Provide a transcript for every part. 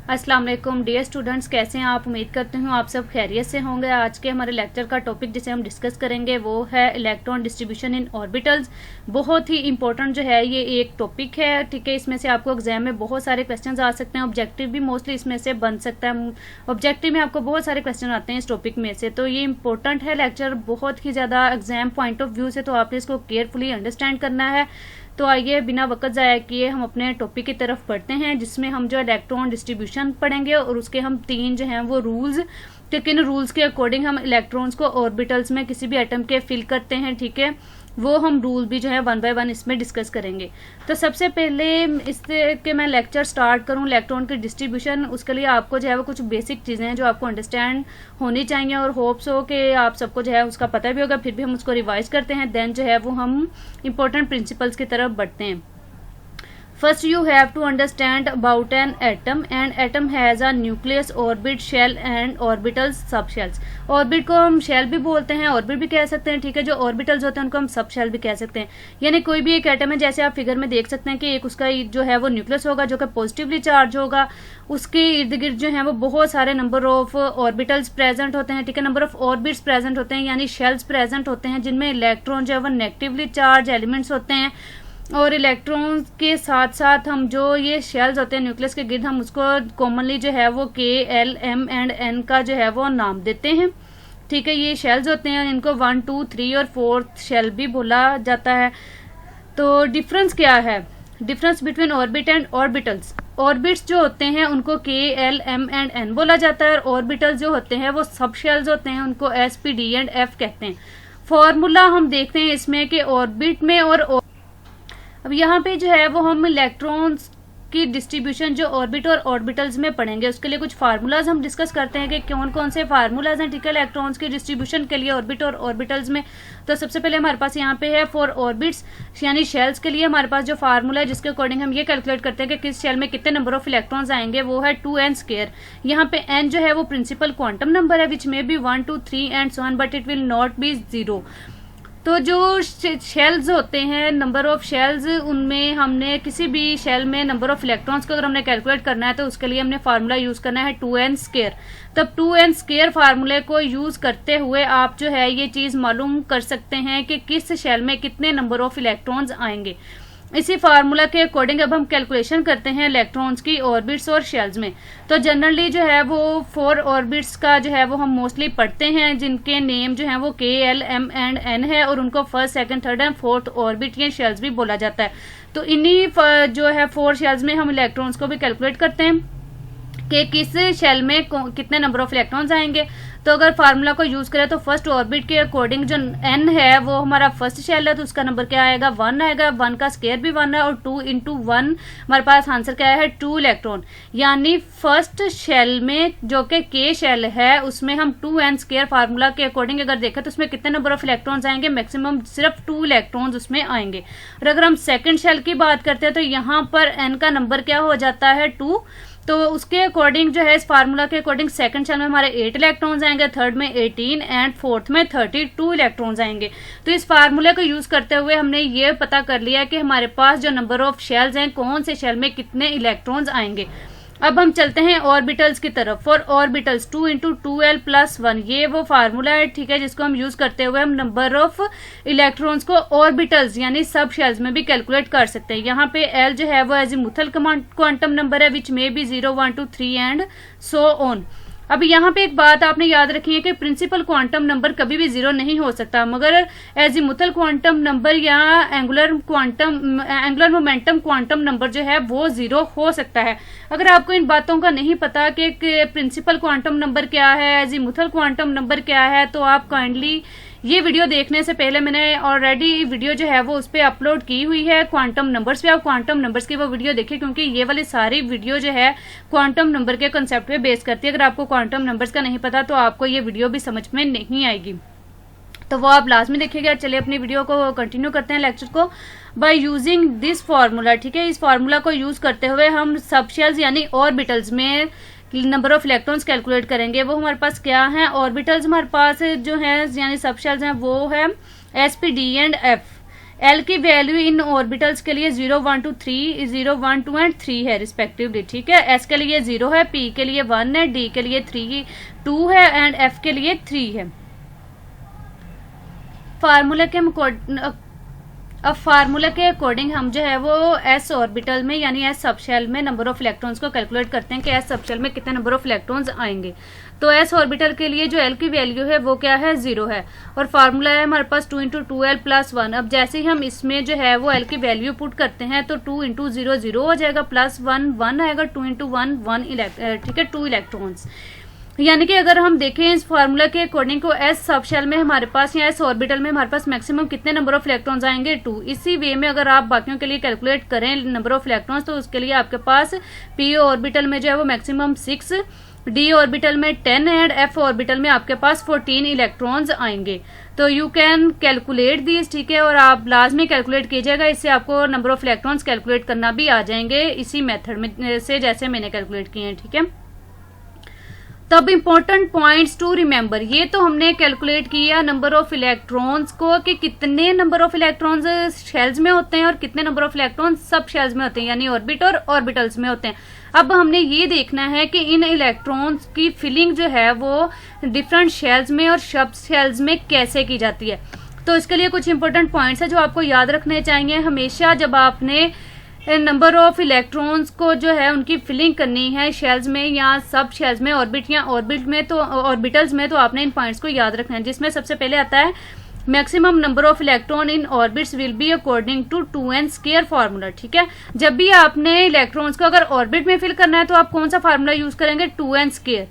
अस्सलाम वालेकुम dear students, कैसे हैं आप। उम्मीद करती हूँ आप सब खैरियत से होंगे। आज के हमारे लेक्चर का टॉपिक जिसे हम डिस्कस करेंगे वो है इलेक्ट्रॉन डिस्ट्रीब्यूशन इन ऑर्बिटल्स। बहुत ही इंपॉर्टेंट जो है ये एक टॉपिक है, ठीक है। इसमें से आपको एग्जाम में बहुत सारे क्वेश्चंस आ सकते हैं, ऑब्जेक्टिव भी मोस्टली इसमें से बन सकता है। ऑब्जेक्टिव में आपको बहुत सारे क्वेश्चन आते हैं इस टॉपिक में से, तो ये इंपॉर्टेंट है लेक्चर बहुत ही ज़्यादा एग्जाम पॉइंट ऑफ व्यू से, तो आपने इसको केयरफुली अंडरस्टैंड करना है। तो आइए बिना वक्त ज़ाया किए हम अपने टॉपिक की तरफ बढ़ते हैं, जिसमें हम जो इलेक्ट्रॉन डिस्ट्रीब्यूशन पढ़ेंगे और उसके हम तीन जो हैं वो रूल्स, कि किन रूल्स के अकॉर्डिंग हम इलेक्ट्रॉन्स को ऑर्बिटल्स में किसी भी एटम के फिल करते हैं, ठीक है। वो हम रूल भी जो है वन बाय वन इसमें डिस्कस करेंगे। तो सबसे पहले इससे कि मैं लेक्चर स्टार्ट करूं इलेक्ट्रॉन की डिस्ट्रीब्यूशन, उसके लिए आपको जो है वो कुछ बेसिक चीज़ें हैं जो आपको अंडरस्टैंड होनी चाहिए, और होप्स हो कि आप सबको जो है उसका पता भी होगा। फिर भी हम उसको रिवाइज करते हैं, देन जो है वो हम इंपॉर्टेंट प्रिंसिपल्स की तरफ बढ़ते हैं। First, you have to understand about an atom. An atom has a nucleus, orbit, shell and orbitals, subshells. Orbit को हम शेल भी बोलते हैं, ऑर्बिट भी कह सकते हैं, ठीक है। जो ऑर्बिटल्स होते हैं उनको हम सब शेल भी कह सकते हैं। यानी कोई भी एक एटम है, जैसे आप फिगर में देख सकते हैं कि एक उसका जो है वो न्यूक्लियस होगा जो कि पॉजिटिवली चार्ज होगा। उसके इर्द गिर्द जो है वो बहुत सारे नंबर ऑफ ऑर्बिटल्स प्रेजेंट होते हैं, ठीक है। नंबर ऑफ ऑर्बिट्स प्रेजेंट होते हैं, यानी शेल्स प्रेजेंट होते हैं, जिनमें इलेक्ट्रॉन जो है वो नेगेटिवली चार्ज एलिमेंट्स होते हैं। और इलेक्ट्रॉन्स के साथ साथ हम जो ये शेल्स होते हैं न्यूक्लियस के गिर्द, हम उसको कॉमनली जो है वो के, एल, एम एंड एन का जो है वो नाम देते हैं, ठीक है। ये शेल्स होते हैं, इनको 1, 2, 3 और 4th शेल भी बोला जाता है। तो डिफरेंस क्या है, difference between orbit and orbitals. Orbits जो होते हैं उनको के, एल, एम एंड एन बोला जाता है, और ऑर्बिटल्स जो होते हैं वो सब शेल्स होते हैं, उनको S, P, D and F कहते हैं। फॉर्मूला हम देखते हैं इसमें कि ऑर्बिट में और अब यहाँ पे जो है वो हम इलेक्ट्रॉन्स की डिस्ट्रीब्यूशन जो ऑर्बिट और ऑर्बिटल्स में पढ़ेंगे, उसके लिए कुछ फार्मूलाज हम डिस्कस करते हैं कि कौन कौन से फार्मूलाज हैं, ठीक है, इलेक्ट्रॉन्स की डिस्ट्रीब्यूशन के लिए ऑर्बिट और ऑर्बिटल्स में। तो सबसे पहले हमारे पास यहाँ पे है फॉर ऑर्बिट्स यानी शेल्स के लिए हमारे पास जो फार्मूला है जिसके अकॉर्डिंग हम ये कैलकुलेट करते हैं कि किस शेल में कितने नंबर ऑफ इलेक्ट्रॉन्स आएंगे, वो है 2n²। यहाँ पे n जो है वो प्रिंसिपल क्वांटम नंबर है, विच में be 1, 2, 3 and so on, but it will not be 0। तो जो शेल्स होते हैं, नंबर ऑफ शेल्स, उनमें हमने किसी भी शेल में नंबर ऑफ इलेक्ट्रॉन्स को अगर हमने कैलकुलेट करना है तो उसके लिए हमने फार्मूला यूज करना है 2n²। तब 2n² फार्मूले को यूज करते हुए आप जो है ये चीज मालूम कर सकते हैं कि किस शेल में कितने नंबर ऑफ इलेक्ट्रॉन्स आएंगे। इसी फार्मूला के अकॉर्डिंग अब हम कैलकुलेशन करते हैं इलेक्ट्रॉन्स की ऑर्बिट्स और शेल्स में। तो जनरली जो है वो 4 ऑर्बिट्स का जो है वो हम मोस्टली पढ़ते हैं, जिनके नेम जो है वो के, एल, एम एंड एन है, और उनको first, second, third and fourth orbit या शेल्स भी बोला जाता है। तो इन्हीं जो है 4 शेल्स में हम इलेक्ट्रॉन्स को भी कैलकुलेट करते हैं कि किस शेल में कितने नंबर ऑफ इलेक्ट्रॉन्स आएंगे। तो अगर फार्मूला को यूज करें तो फर्स्ट ऑर्बिट के अकॉर्डिंग जो n है वो हमारा फर्स्ट शेल है, तो उसका नंबर क्या आएगा, 1 आएगा। 1 का स्क्वायर भी 1 है, और 2 इंटू 1 हमारे पास आंसर क्या है, 2 इलेक्ट्रॉन। यानी फर्स्ट शेल में जो कि k शेल है उसमें हम 2n² फार्मूला के अकॉर्डिंग अगर देखें तो उसमें कितने नंबर ऑफ इलेक्ट्रॉन्स आएंगे, मैक्सिमम सिर्फ 2 इलेक्ट्रॉन्स उसमें आएंगे। और अगर हम सेकेंड शेल की बात करते हैं तो यहाँ पर n का नंबर क्या हो जाता है, 2। तो उसके अकॉर्डिंग जो है इस फार्मूला के अकॉर्डिंग सेकंड शेल में हमारे 8 इलेक्ट्रॉन्स आएंगे, थर्ड में 18 एंड फोर्थ में 32 इलेक्ट्रॉन्स आएंगे। तो इस फार्मूले को यूज करते हुए हमने ये पता कर लिया कि हमारे पास जो नंबर ऑफ शेल्स हैं, कौन से शेल में कितने इलेक्ट्रॉन्स आएंगे। अब हम चलते हैं ऑर्बिटल्स की तरफ। For orbitals 2 into 2l plus 1, ये वो फार्मूला है, ठीक है, जिसको हम यूज करते हुए हम नंबर ऑफ इलेक्ट्रॉन्स को ऑर्बिटल्स यानी सब शेल्स में भी कैलकुलेट कर सकते हैं। यहाँ पे l जो है वो एजीमुथल क्वांटम नंबर है, विच में भी 0, 1, 2, 3 एंड सो ऑन। अब यहाँ पे एक बात आपने याद रखी है कि प्रिंसिपल क्वांटम नंबर कभी भी 0 नहीं हो सकता, मगर एजीमुथल क्वांटम नंबर या एंगुलर मोमेंटम क्वांटम नंबर जो है वो 0 हो सकता है। अगर आपको इन बातों का नहीं पता कि प्रिंसिपल क्वांटम नंबर क्या है, एजीमुथल क्वांटम नंबर क्या है, तो आप काइंडली ये वीडियो देखने से पहले मैंने ऑलरेडी वीडियो जो है वो उस पर अपलोड की हुई है क्वांटम नंबर्स पे। आप क्वांटम नंबर्स की वो वीडियो देखिए, क्योंकि ये वाली सारी वीडियो जो है क्वांटम नंबर के कंसेप्ट पे बेस करती है। अगर आपको क्वांटम नंबर्स का नहीं पता तो आपको ये वीडियो भी समझ में नहीं आएगी, तो वो आप लाजमी देखिएगा। चलिए अपनी वीडियो को कंटिन्यू करते हैं लेक्चर को बाय यूजिंग दिस फार्मूला, ठीक है। इस फार्मूला को यूज करते हुए हम सब शेल्स यानी ऑर्बिटल्स में नंबर ऑफ इलेक्ट्रॉन्स कैलकुलेट करेंगे। वो हमारे पास क्या है, ऑर्बिटल्स हमारे पास जो है यानी सब शेल्स हैं वो है S, P, D and F. L की वैल्यू इन ऑर्बिटल्स के लिए 0 1 2 3 0 1 2 एंड 3 है रिस्पेक्टिवली, ठीक है। एस के लिए 0 है, पी के लिए 1 है, डी के लिए 2 है एंड एफ के लिए 3 है। फार्मूला के अकॉर्डिंग हम जो है वो एस ऑर्बिटल में यानी एस सबशेल में नंबर ऑफ इलेक्ट्रॉन्स को कैलकुलेट करते हैं कि एस सबशेल में कितने नंबर ऑफ इलेक्ट्रॉन्स आएंगे। तो एस ऑर्बिटल के लिए जो एल की वैल्यू है वो क्या है, 0 है, और फार्मूला है हमारे पास 2 × 2l + 1। अब जैसे ही हम इसमें जो है वो एल की वैल्यू पुट करते हैं तो 2 × 0 0 हो जाएगा, +1 1 आएगा, 2 × 1 1 ठीक है, 2 इलेक्ट्रॉन्स। यानी कि अगर हम देखें इस फार्मूला के अकॉर्डिंग को एस सबशेल में हमारे पास या एस ऑर्बिटल में हमारे पास मैक्सिमम कितने नंबर ऑफ इलेक्ट्रॉन्स आएंगे, 2। इसी वे में अगर आप बाकियों के लिए कैलकुलेट करें नंबर ऑफ इलेक्ट्रॉन्स तो उसके लिए आपके पास पी ऑर्बिटल में जो है वो मैक्सिमम 6, डी ऑर्बिटल में 10 एंड एफ ऑर्बिटल में आपके पास 14 इलेक्ट्रॉन्स आएंगे। तो यू कैन कैलकुलेट दिस, ठीक है, और आप लाजमी कैलकुलेट कीजिएगा, इससे आपको नंबर ऑफ इलेक्ट्रॉन्स कैलकुलेट करना भी आ जाएंगे इसी मेथड में से जैसे मैंने कैलकुलेट किए हैं, ठीक है। तब इंपॉर्टेंट पॉइंट्स टू रिमेंबर, ये तो हमने कैलकुलेट किया नंबर ऑफ इलेक्ट्रॉन्स को कि कितने नंबर ऑफ इलेक्ट्रॉन्स शेल्स में होते हैं और कितने नंबर ऑफ इलेक्ट्रॉन्स सब शेल्स में होते हैं यानी ऑर्बिट और ऑर्बिटल्स में होते हैं। अब हमने ये देखना है कि इन इलेक्ट्रॉन्स की फिलिंग जो है वो डिफरेंट शेल्स में और सब शेल्स में कैसे की जाती है। तो इसके लिए कुछ इंपॉर्टेंट पॉइंट्स है जो आपको याद रखने चाहिए हमेशा जब आपने नंबर ऑफ इलेक्ट्रॉन्स को जो है उनकी फिलिंग करनी है शेल्स में या सब शेल्स में, ऑर्बिट या ऑर्बिट में, तो ऑर्बिटल्स में, तो आपने इन पॉइंट्स को याद रखना है, जिसमें सबसे पहले आता है maximum number of electron in orbits will be according to 2n² formula, ठीक है। जब भी आपने इलेक्ट्रॉन्स को अगर ऑर्बिट में फिल करना है तो आप कौन सा फार्मूला यूज करेंगे, 2n²।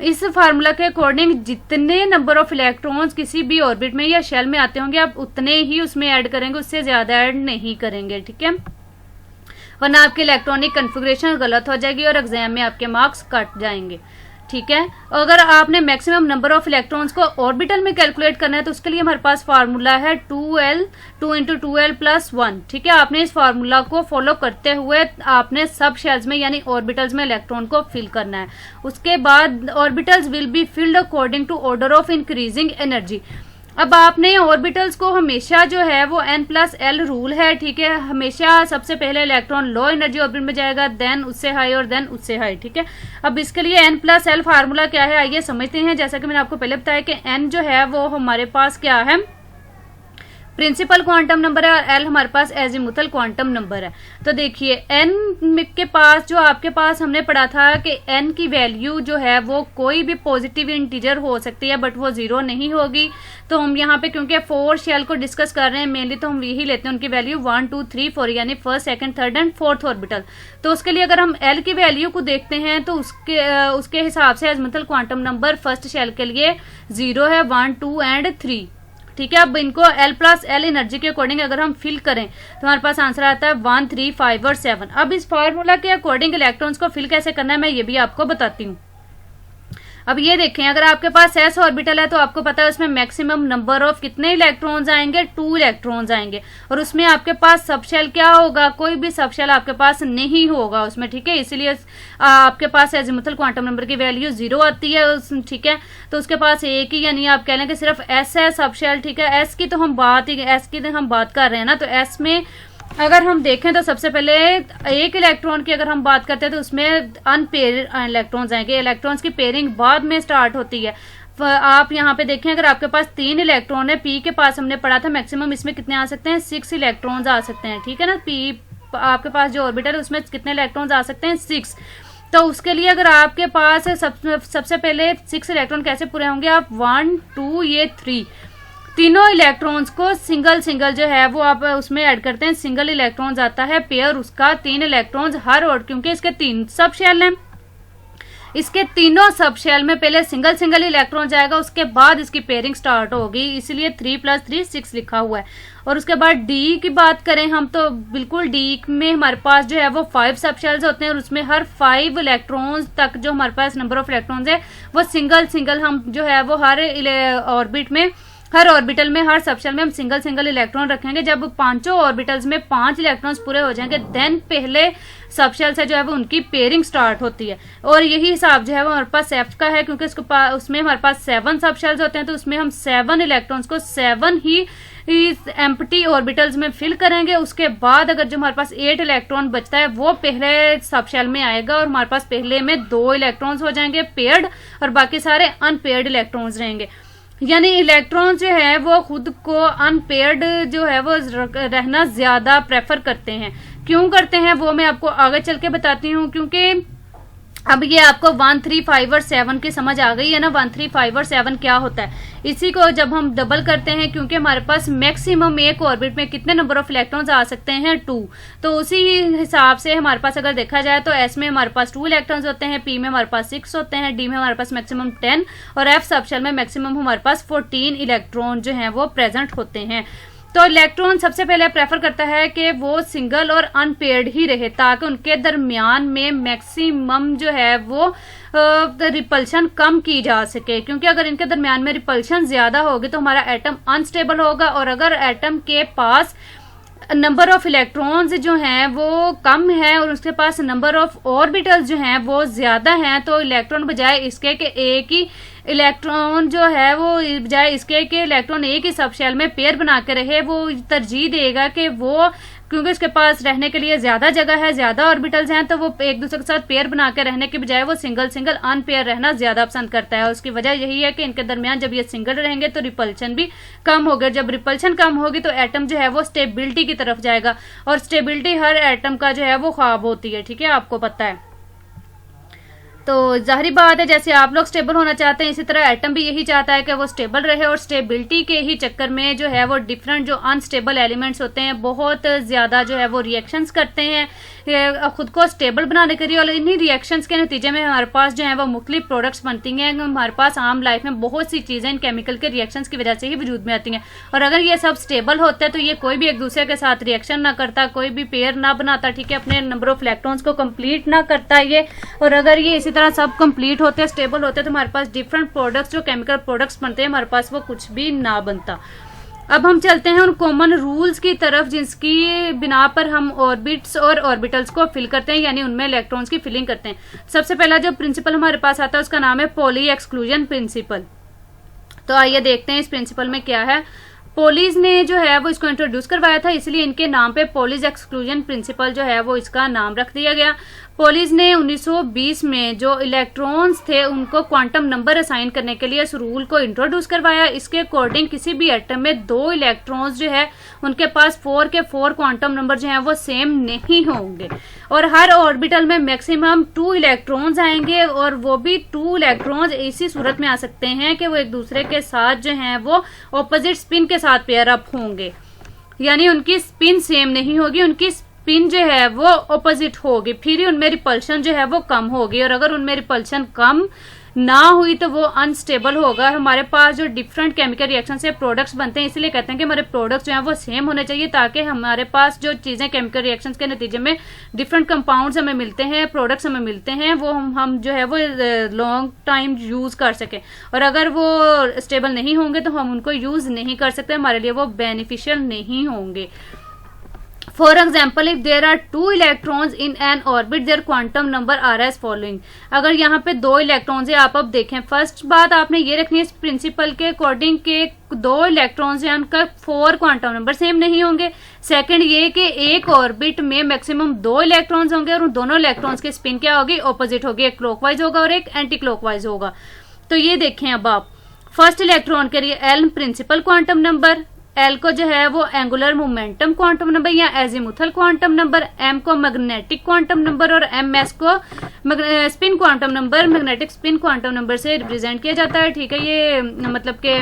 इस फार्मूला के अकॉर्डिंग जितने नंबर ऑफ इलेक्ट्रॉन्स किसी भी ऑर्बिट में या शेल में आते होंगे आप उतने ही उसमें ऐड करेंगे, उससे ज्यादा ऐड नहीं करेंगे, ठीक है, वरना आपकी इलेक्ट्रॉनिक कन्फिग्रेशन गलत हो जाएगी और एग्जाम में आपके मार्क्स कट जाएंगे, ठीक है। अगर आपने मैक्सिमम नंबर ऑफ इलेक्ट्रॉन्स को ऑर्बिटल में कैलकुलेट करना है तो उसके लिए हमारे पास फार्मूला है 2 × 2l + 1, ठीक है। आपने इस फार्मूला को फॉलो करते हुए आपने सब शेल्स में यानी ऑर्बिटल्स में इलेक्ट्रॉन को फिल करना है। उसके बाद orbitals will be filled according to order of increasing energy. अब आपने ऑर्बिटल्स को हमेशा जो है वो n+l रूल है, ठीक है, हमेशा सबसे पहले इलेक्ट्रॉन लो एनर्जी ऑर्बिट में जाएगा, देन उससे हाई और देन उससे हाई, ठीक है। अब इसके लिए n+l फार्मूला क्या है आइए समझते हैं। जैसा कि मैंने आपको पहले बताया कि n जो है वो हमारे पास क्या है, प्रिंसिपल क्वांटम नंबर है, और एल हमारे पास एजीमुथल क्वांटम नंबर है। तो देखिए एन के पास जो आपके पास हमने पढ़ा था कि एन की वैल्यू जो है वो कोई भी पॉजिटिव इंटीजर हो सकती है बट वो 0 नहीं होगी। तो हम यहाँ पे क्योंकि 4 शेल को डिस्कस कर रहे हैं मेनली तो हम यही लेते हैं उनकी वैल्यू 1 2 3 4 यानी first second third and fourth orbital. तो उसके लिए अगर हम एल की वैल्यू को देखते हैं तो उसके हिसाब से azimuthal quantum number first shell के लिए 0 है, 1 2 एंड 3, ठीक है। अब इनको l+l एनर्जी के अकॉर्डिंग अगर हम फिल करें तो हमारे पास आंसर आता है 1 3 5 और 7। अब इस फार्मूला के अकॉर्डिंग इलेक्ट्रॉन्स को फिल कैसे करना है मैं ये भी आपको बताती हूँ। अब ये देखें अगर आपके पास s ऑर्बिटल है तो आपको पता है उसमें मैक्सिमम नंबर ऑफ कितने इलेक्ट्रॉन्स आएंगे, 2 इलेक्ट्रॉन्स आएंगे, और उसमें आपके पास सबशेल क्या होगा, कोई भी सबशेल आपके पास नहीं होगा उसमें, ठीक है। इसीलिए आपके पास एजीमुथल क्वांटम नंबर की वैल्यू 0 आती है, ठीक है। तो उसके पास एक ही यानी आप कह लें कि सिर्फ s है सबशेल, ठीक है। s की तो हम बात कर रहे हैं ना, तो s में अगर हम देखें तो सबसे पहले एक इलेक्ट्रॉन की अगर हम बात करते हैं तो उसमें अनपेयर इलेक्ट्रॉन्स आएंगे, इलेक्ट्रॉन्स की पेयरिंग बाद में स्टार्ट होती है। आप यहाँ पे देखें अगर आपके पास 3 इलेक्ट्रॉन है, पी के पास हमने पढ़ा था मैक्सिमम इसमें कितने आ सकते हैं, 6 इलेक्ट्रॉन्स आ सकते हैं, ठीक है ना। पी आपके पास जो ऑर्बिटल है उसमें कितने इलेक्ट्रॉन्स आ सकते हैं, 6। तो उसके लिए अगर आपके पास सबसे पहले 6 इलेक्ट्रॉन कैसे पूरे होंगे, आप 1 2 ये 3 तीनों इलेक्ट्रॉन्स को सिंगल जो है वो आप उसमें ऐड करते हैं, सिंगल इलेक्ट्रॉन्स आता है पेयर उसका 3 इलेक्ट्रॉन्स हर और, क्योंकि इसके 3 सब शेल हैं, इसके तीनों सब शेल में पहले सिंगल इलेक्ट्रॉन जाएगा, उसके बाद इसकी पेयरिंग स्टार्ट होगी, इसलिए 3 + 3 6 लिखा हुआ है। और उसके बाद डी की बात करें हम तो बिल्कुल डी में हमारे पास जो है वो 5 सब शेल्स होते हैं और उसमें हर 5 इलेक्ट्रॉन्स तक जो हमारे पास नंबर ऑफ इलेक्ट्रॉन्स है वो सिंगल हम जो है वो हर ऑर्बिट में हर ऑर्बिटल में, हर सबशेल में हम सिंगल सिंगल इलेक्ट्रॉन रखेंगे। जब पांचों ऑर्बिटल्स में 5 इलेक्ट्रॉन्स पूरे हो जाएंगे देन पहले सबशेल से जो है वो उनकी पेयरिंग स्टार्ट होती है। और यही हिसाब जो है वो हमारे पास एफ का है, क्योंकि उसमें हमारे पास 7 सबशेल्स होते हैं, तो उसमें हम 7 इलेक्ट्रॉन्स को 7 ही इस एम्प्टी ऑर्बिटल्स में फिल करेंगे। उसके बाद अगर जो हमारे पास 8 इलेक्ट्रॉन बचता है वो पहले सबशेल में आएगा और हमारे पास पहले में 2 इलेक्ट्रॉन्स हो जाएंगे पेयर्ड और बाकी सारे अनपेयर्ड इलेक्ट्रॉन्स रहेंगे। यानी इलेक्ट्रॉन जो है वो खुद को अनपेयर्ड जो है वो रहना ज्यादा प्रेफर करते हैं। क्यों करते हैं वो मैं आपको आगे चल के बताती हूँ, क्योंकि अब ये आपको 1, 3, 5 और 7 की समझ आ गई है ना। 1, 3, 5 और 7 क्या होता है, इसी को जब हम डबल करते हैं, क्योंकि हमारे पास मैक्सिमम एक ऑर्बिट में कितने नंबर ऑफ इलेक्ट्रॉन्स आ सकते हैं 2, तो उसी हिसाब से हमारे पास अगर देखा जाए तो एस में हमारे पास 2 इलेक्ट्रॉन्स होते हैं, पी में हमारे पास 6 होते हैं, डी में हमारे पास मैक्सिमम 10 और एफ सबशेल में मैक्सिमम हमारे पास 14 इलेक्ट्रॉन जो है वो प्रेजेंट होते हैं। तो इलेक्ट्रॉन सबसे पहले प्रेफर करता है कि वो सिंगल और अनपेयर्ड ही रहे, ताकि उनके दरमियान में मैक्सिमम जो है वो रिपल्शन कम की जा सके। क्योंकि अगर इनके दरमियान में रिपल्शन ज्यादा होगी तो हमारा एटम अनस्टेबल होगा, और अगर एटम के पास नंबर ऑफ इलेक्ट्रॉन्स जो हैं वो कम है और उसके पास नंबर ऑफ ऑर्बिटल्स जो हैं वो ज्यादा हैं, तो इलेक्ट्रॉन बजाय इसके कि एक ही इलेक्ट्रॉन जो है वो बजाय इसके कि इलेक्ट्रॉन एक ही सबशेल में पेयर बना के रहे, वो तरजीह देगा कि वो, क्योंकि उसके पास रहने के लिए ज्यादा जगह है, ज्यादा ऑर्बिटल्स हैं, तो वो एक दूसरे के साथ पेयर बना के रहने के बजाय वो सिंगल सिंगल अनपेयर रहना ज्यादा पसंद करता है। उसकी वजह यही है कि इनके दरमियान जब ये सिंगल रहेंगे तो रिपल्शन भी कम होगा। जब रिपल्शन कम होगी तो एटम जो है वो स्टेबिलिटी की तरफ जाएगा, और स्टेबिलिटी हर एटम का जो है वो ख्वाब होती है, ठीक है, आपको पता है। तो जाहिर बात है जैसे आप लोग स्टेबल होना चाहते हैं इसी तरह एटम भी यही चाहता है कि वो स्टेबल रहे, और स्टेबिलिटी के ही चक्कर में जो है वो डिफरेंट जो अनस्टेबल एलिमेंट्स होते हैं बहुत ज्यादा जो है वो रिएक्शंस करते हैं खुद को स्टेबल बनाने के लिए, और इन्हीं रिएक्शंस के नतीजे में हमारे पास जो है वो मुख्तलिफ प्रोडक्ट्स बनती हैं। हमारे पास आम लाइफ में बहुत सी चीजें इन केमिकल के रिएक्शंस की वजह से ही वजूद में आती हैं, और अगर ये सब स्टेबल होते हैं तो ये कोई भी एक दूसरे के साथ रिएक्शन ना करता, कोई भी पेयर ना बनाता, ठीक है, अपने नंबर ऑफ इलेक्ट्रॉन्स को कंप्लीट ना करता ये। और अगर ये इसी तरह सब कंप्लीट होते हैं, स्टेबल होते हैं, तो हमारे पास डिफरेंट प्रोडक्ट्स जो केमिकल प्रोडक्ट्स बनते हैं हमारे पास वो कुछ भी ना बनता। अब हम चलते हैं उन कॉमन रूल्स की तरफ जिसकी बिना पर हम ऑर्बिट्स और ऑर्बिटल्स को फिल करते हैं, यानी उनमें इलेक्ट्रॉन्स की फिलिंग करते हैं। सबसे पहला जो प्रिंसिपल हमारे पास आता है उसका नाम है पॉली एक्सक्लूजन प्रिंसिपल। तो आइए देखते हैं इस प्रिंसिपल में क्या है। पोलिस ने जो है वो इसको इंट्रोड्यूस करवाया था, इसलिए इनके नाम पे पोलिस एक्सक्लूजन प्रिंसिपल जो है वो इसका नाम रख दिया गया। पोलिस ने 1920 में जो इलेक्ट्रॉन्स थे उनको क्वांटम नंबर असाइन करने के लिए इस रूल को इंट्रोड्यूस करवाया। इसके अकॉर्डिंग किसी भी एटम में 2 इलेक्ट्रॉन्स जो है उनके पास 4 के 4 क्वांटम नंबर जो है वो सेम नहीं होंगे, और हर ऑर्बिटल में मैक्सिमम 2 इलेक्ट्रॉन्स आएंगे, और वो भी 2 इलेक्ट्रॉन्स इसी सूरत में आ सकते हैं कि वो एक दूसरे के साथ जो है वो ऑपोजिट स्पिन के साथ पेयर अप होंगे, यानी उनकी स्पिन सेम नहीं होगी, उनकी स्पिन जो है वो ऑपोजिट होगी, फिर ही उनमें रिपल्शन जो है वो कम होगी, और अगर उनमें रिपल्शन कम ना हुई तो वो अनस्टेबल होगा। हमारे पास जो डिफरेंट केमिकल रिएक्शन से प्रोडक्ट्स बनते हैं, इसलिए कहते हैं कि हमारे प्रोडक्ट्स जो है वो सेम होने चाहिए, ताकि हमारे पास जो चीजें केमिकल रिएक्शंस के नतीजे में डिफरेंट कंपाउंड्स हमें मिलते हैं, प्रोडक्ट्स हमें मिलते हैं, वो हम जो है वो लॉन्ग टाइम यूज कर सके, और अगर वो स्टेबल नहीं होंगे तो हम उनको यूज नहीं कर सकते, हमारे लिए वो बेनिफिशियल नहीं होंगे। For example, if there are 2 electrons in an orbit, their quantum number are as following. अगर यहाँ पे 2 इलेक्ट्रॉन्स है, आप अब देखें, फर्स्ट बात आपने ये रखनी है इस प्रिंसिपल के अकॉर्डिंग के 2 इलेक्ट्रॉन्स हैं उनका 4 क्वांटम नंबर सेम नहीं होंगे। सेकंड ये कि एक ऑर्बिट में मैक्सिमम 2 इलेक्ट्रॉन्स होंगे, और उन दोनों इलेक्ट्रॉन्स की स्पिन क्या होगी, ऑपोजिट होगी, एक क्लॉकवाइज होगा और एक एंटी क्लॉकवाइज होगा। तो ये देखें अब आप, फर्स्ट इलेक्ट्रॉन के लिए L principal quantum number, L को जो है वो एंगुलर मोमेंटम क्वांटम नंबर या एजीमुथल क्वांटम नंबर, एम को मैग्नेटिक क्वांटम नंबर, और एम एस को spin quantum number, magnetic spin quantum number से रिप्रेजेंट किया जाता है, ठीक है। ये मतलब के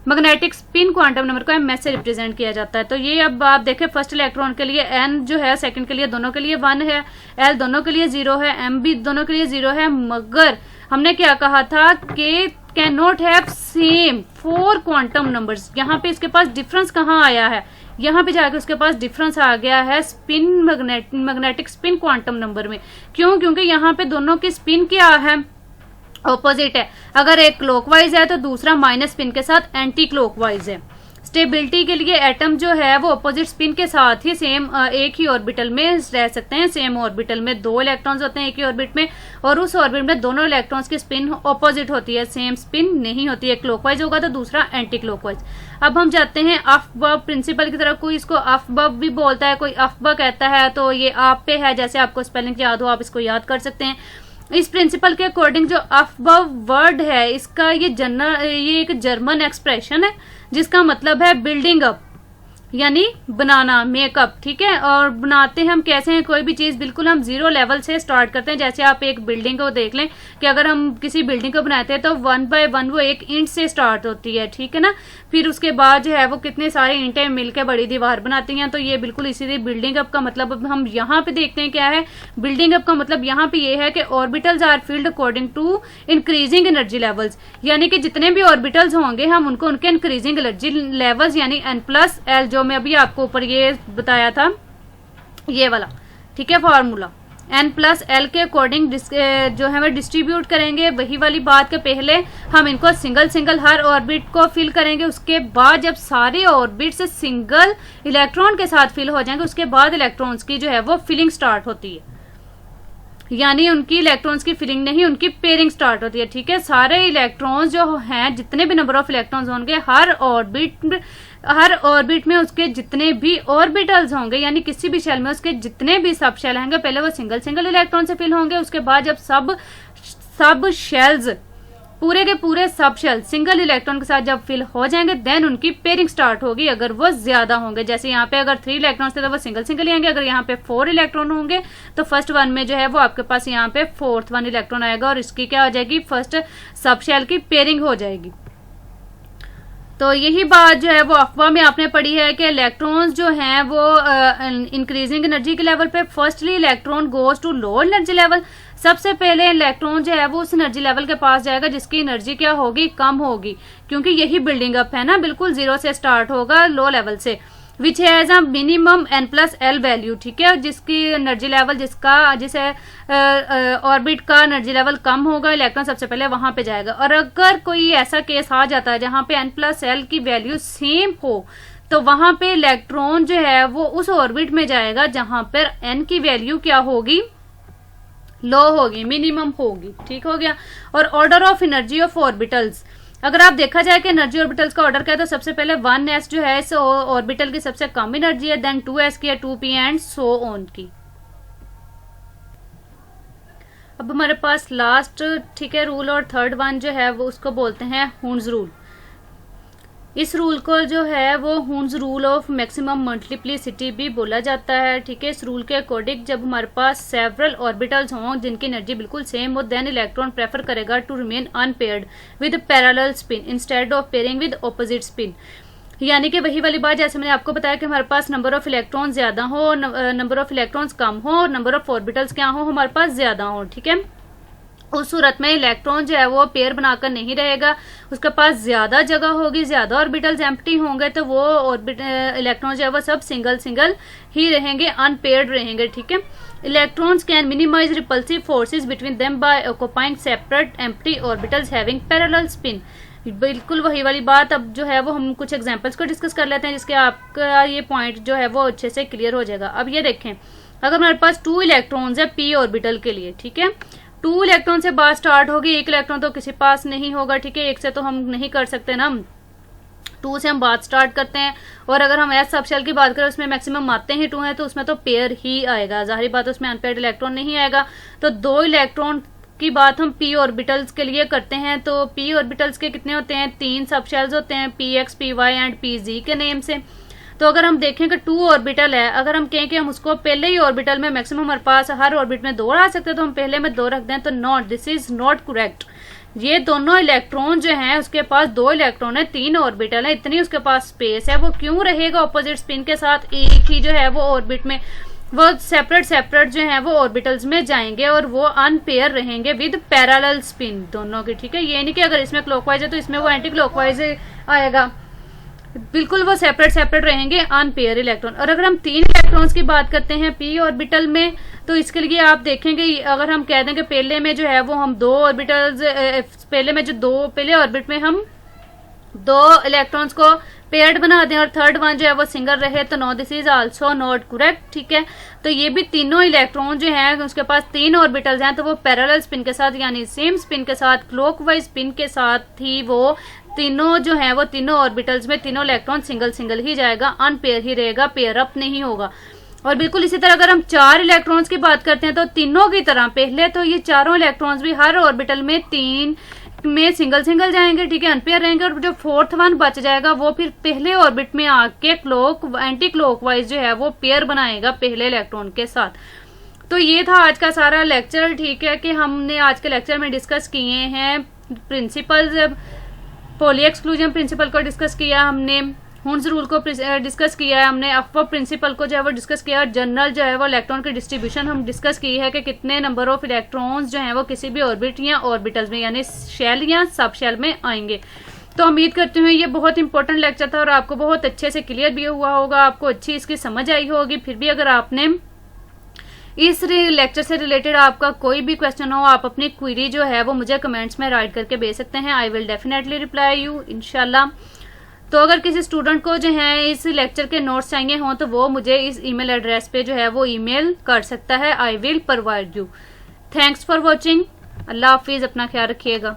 मैग्नेटिक स्पिन क्वांटम नंबर को एम एस से रिप्रेजेंट किया जाता है। तो ये अब आप देखें, फर्स्ट इलेक्ट्रॉन के लिए एन जो है सेकंड के लिए दोनों के लिए 1 है, एल दोनों के लिए 0 है, एम भी दोनों के लिए 0 है, मगर हमने क्या कहा था कि can not have same 4 quantum numbers. यहाँ पे इसके पास डिफरेंस कहाँ आया है, यहाँ पे जाके उसके पास डिफरेंस आ गया है spin magnetic spin quantum number में। क्यों? क्योंकि यहाँ पे दोनों की स्पिन क्या है, ऑपोजिट है। अगर एक क्लॉकवाइज है तो दूसरा माइनस स्पिन के साथ एंटी क्लॉकवाइज है। स्टेबिलिटी के लिए एटम जो है वो अपोजिट स्पिन के साथ ही सेम एक ही ऑर्बिटल में रह सकते हैं। सेम ऑर्बिटल में 2 इलेक्ट्रॉन्स होते हैं एक ही ऑर्बिट में, और उस ऑर्बिट में दोनों इलेक्ट्रॉन्स की स्पिन ऑपोजिट होती है, सेम स्पिन नहीं होती है। क्लॉकवाइज होगा तो दूसरा एंटी क्लॉकवाइज। अब हम जाते हैं अफबर्ग प्रिंसिपल की तरफ। कोई इसको अफबर्ग भी बोलता है, कोई अफबर्ग कहता है, तो ये आप पे है, जैसे आपको स्पेलिंग याद हो आप इसको याद कर सकते हैं। इस प्रिंसिपल के अकॉर्डिंग जो अफबर्ग वर्ड है इसका ये एक जर्मन एक्सप्रेशन है जिसका मतलब है बिल्डिंग अप, यानी बनाना, मेकअप, ठीक है। और बनाते हम कैसे हैं, कोई भी चीज बिल्कुल हम 0 लेवल से स्टार्ट करते हैं। जैसे आप एक बिल्डिंग को देख लें कि अगर हम किसी बिल्डिंग को बनाते हैं तो 1 बाय 1 वो एक ईंट से स्टार्ट होती है, ठीक है ना। फिर उसके बाद जो है वो कितने सारे ईंटें मिलकर बड़ी दीवार बनाती हैं। तो ये बिल्कुल इसीलिए बिल्डिंग अप का मतलब अब हम यहाँ पे देखते हैं क्या है। बिल्डिंग अप का मतलब यहाँ पे ये है कि orbitals are filled according to increasing energy levels, यानी कि जितने भी ऑर्बिटल्स होंगे हम उनको उनके इंक्रीजिंग एनर्जी लेवल्स यानी n+l, जो मैं अभी आपको ऊपर ये बताया था ये वाला, ठीक है, फॉर्मूला n+l के अकॉर्डिंग जो है हमें डिस्ट्रीब्यूट करेंगे। वही वाली बात के पहले हम इनको सिंगल सिंगल हर ऑर्बिट को फिल करेंगे। उसके बाद जब सारे ऑर्बिट से सिंगल इलेक्ट्रॉन के साथ फिल हो जाएंगे उसके बाद इलेक्ट्रॉन्स की जो है वो फिलिंग स्टार्ट होती है, यानी उनकी इलेक्ट्रॉन्स की फिलिंग नहीं, उनकी पेयरिंग स्टार्ट होती है, ठीक है। सारे इलेक्ट्रॉन्स जो हैं, जितने भी नंबर ऑफ इलेक्ट्रॉन्स होंगे हर ऑर्बिट में उसके जितने भी ऑर्बिटल्स होंगे, यानी किसी भी शेल में उसके जितने भी सब शेल होंगे, पहले वो सिंगल सिंगल इलेक्ट्रॉन से फिल होंगे। उसके बाद जब सब शेल्स पूरे के पूरे सब शेल सिंगल इलेक्ट्रॉन के साथ जब फिल हो जाएंगे देन उनकी पेयरिंग स्टार्ट होगी, अगर वो ज्यादा होंगे। जैसे यहाँ पे अगर 3 इलेक्ट्रॉन्स थे तो वो सिंगल सिंगल आएंगे। अगर यहाँ पे 4 इलेक्ट्रॉन होंगे तो फर्स्ट वन में जो है वो आपके पास यहाँ पे 4th वन इलेक्ट्रॉन आएगा और इसकी क्या हो जाएगी, फर्स्ट सब शेल की पेयरिंग हो जाएगी। तो यही बात जो है वो अफवाह में आपने पढ़ी है कि इलेक्ट्रॉन्स जो हैं वो इंक्रीजिंग एनर्जी के लेवल पे firstly electron goes to low energy level. सबसे पहले इलेक्ट्रॉन जो है वो उस एनर्जी लेवल के पास जाएगा जिसकी एनर्जी क्या होगी, कम होगी, क्योंकि यही बिल्डिंग अप है ना, बिल्कुल 0 से स्टार्ट होगा लो लेवल से, which has a minimum n+l value, ठीक है। जिसकी एनर्जी लेवल जिस ऑर्बिट का एनर्जी लेवल कम होगा इलेक्ट्रॉन सबसे पहले वहां पे जाएगा। और अगर कोई ऐसा केस आ जाता है जहां पे n+l की वैल्यू सेम हो तो वहां पे इलेक्ट्रॉन जो है वो उस ऑर्बिट में जाएगा जहां पर n की वैल्यू क्या होगी, लो होगी, मिनिमम होगी, ठीक हो गया। और order of energy of orbitals, अगर आप देखा जाए कि एनर्जी ऑर्बिटल्स का ऑर्डर क्या है तो सबसे पहले 1s जो है इस ऑर्बिटल की सबसे कम एनर्जी है, देन 2s की है, 2p एंड सो ऑन की। अब हमारे पास लास्ट, ठीक है, रूल और थर्ड वन जो है वो उसको बोलते हैं हुन्स रूल। इस रूल को जो है वो Hund's rule of maximum multiplicity भी बोला जाता है, ठीक है। इस रूल के अकॉर्डिंग जब हमारे पास सेवरल ऑर्बिटल्स हों जिनकी एनर्जी बिल्कुल सेम हो देन इलेक्ट्रॉन प्रेफर करेगा to remain unpaired with parallel spin instead of pairing with opposite spin. यानी कि वही वाली बात जैसे मैंने आपको बताया कि हमारे पास नंबर ऑफ इलेक्ट्रॉन ज्यादा हो, नंबर ऑफ इलेक्ट्रॉन्स कम हो और नंबर ऑफ ऑर्बिटल्स क्या हो हमारे पास ज्यादा हो, ठीक है। उस सूरत में इलेक्ट्रॉन जो है वो पेयर बनाकर नहीं रहेगा, उसके पास ज्यादा जगह होगी, ज्यादा ऑर्बिटल्स एम्प्टी होंगे तो वो इलेक्ट्रॉन जो है वो सब सिंगल सिंगल ही रहेंगे, अनपेयर्ड रहेंगे, ठीक है। Electrons can minimise repulsive forces between them by occupying separate empty orbitals having parallel spin. बिल्कुल वही वाली बात अब जो है वो हम कुछ एग्जांपल्स को डिस्कस कर लेते हैं जिसके आपका ये पॉइंट जो है वो अच्छे से क्लियर हो जाएगा। अब ये देखें, अगर हमारे पास 2 इलेक्ट्रॉन्स है p ऑर्बिटल के लिए, ठीक है, 2 इलेक्ट्रॉन से बात स्टार्ट होगी, 1 इलेक्ट्रॉन तो किसी पास नहीं होगा, ठीक है, 1 से तो हम नहीं कर सकते ना, 2 से हम बात स्टार्ट करते हैं। और अगर हम एस सबशेल की बात करें उसमें मैक्सिमम आते ही 2 हैं तो उसमें तो पेयर ही आएगा, जाहिर बात है उसमें अनपेयर्ड इलेक्ट्रॉन नहीं आएगा। तो 2 इलेक्ट्रॉन की बात हम p ऑर्बिटल्स के लिए करते हैं तो p ऑर्बिटल्स के कितने होते हैं, 3 सबशेल्स होते हैं, px, py एंड pz के नेम से। तो अगर हम देखें कि 2 ऑर्बिटल है, अगर हम कहें कि हम उसको पहले ही ऑर्बिटल में मैक्सिमम हमारे पास हर ऑर्बिट में 2 आ सकते हैं तो हम पहले में 2 रख दें तो not, this is not correct. ये दोनों इलेक्ट्रॉन जो हैं उसके पास 2 इलेक्ट्रॉन है, 3 ऑर्बिटल है, इतनी उसके पास स्पेस है, वो क्यों रहेगा ऑपोजिट स्पिन के साथ, एक ही जो है वो ऑर्बिट में, वो सेपरेट जो है वो ऑर्बिटल्स में जाएंगे और वो अनपेयर रहेंगे विद पैरेलल स्पिन दोनों की, ठीक है। ये नहीं कि अगर इसमें क्लॉकवाइज है तो इसमें वो एंटी क्लॉकवाइज आएगा, बिल्कुल वो सेपरेट सेपरेट रहेंगे अनपेयर इलेक्ट्रॉन। और अगर हम 3 इलेक्ट्रॉन्स की बात करते हैं पी ऑर्बिटल में, तो इसके लिए आप देखेंगे अगर हम कह दें कि पहले में जो है वो हम 2 ऑर्बिटल्स, पहले ऑर्बिट में हम 2 इलेक्ट्रॉन्स को पेयर्ड बना दें और थर्ड वन जो है वो सिंगल रहे, तो no this is also not correct, ठीक है। तो ये भी तीनों इलेक्ट्रॉन जो हैं उसके पास 3 ऑर्बिटल्स हैं, तो वो पैरेलल स्पिन के साथ यानी सेम स्पिन के साथ क्लॉकवाइज स्पिन के साथ ही वो तीनों जो है वो तीनों ऑर्बिटल्स में तीनों इलेक्ट्रॉन सिंगल सिंगल ही जाएगा, अनपेयर ही रहेगा, पेयर अप नहीं होगा। और बिल्कुल इसी तरह अगर हम 4 इलेक्ट्रॉन्स की बात करते हैं तो तीनों की तरह पहले तो ये चारों इलेक्ट्रॉन्स भी हर ऑर्बिटल में 3 में सिंगल सिंगल जाएंगे, ठीक है, अनपेयर रहेंगे। और जो फोर्थ वन बच जाएगा वो फिर पहले ऑर्बिट में आके एंटी क्लॉकवाइज जो है वो पेयर बनाएगा पहले इलेक्ट्रॉन के साथ। तो ये था आज का सारा लेक्चर, ठीक है, कि हमने आज के लेक्चर में डिस्कस किए हैं प्रिंसिपल्स, पॉली एक्सक्लूजन प्रिंसिपल को डिस्कस किया हमने, हुन्स रूल को डिस्कस किया है हमने, अफवा प्रिंसिपल को जो है वो डिस्कस किया, और जनरल जो है वो इलेक्ट्रॉन की डिस्ट्रीब्यूशन हम डिस्कस की है कि कितने नंबर ऑफ इलेक्ट्रॉन्स जो हैं वो किसी भी ऑर्बिट या ऑर्बिटल्स में यानी शेल या सब शेल में आएंगे। तो उम्मीद करती हूँ ये बहुत इंपॉर्टेंट लेक्चर था और आपको बहुत अच्छे से क्लियर भी हुआ होगा, आपको अच्छी इसकी समझ आई होगी। फिर भी अगर आपने इस लेक्चर से रिलेटेड आपका कोई भी क्वेश्चन हो, आप अपनी क्वेरी जो है वो मुझे कमेंट्स में राइट करके भेज सकते हैं। I will definitely reply you इंशाल्लाह। तो अगर किसी स्टूडेंट को जो है इस लेक्चर के नोट्स चाहिए हों तो वो मुझे इस ईमेल एड्रेस पे जो है वो ईमेल कर सकता है। I will provide you. Thanks for watching. अल्लाह हाफिज, अपना ख्याल रखिएगा।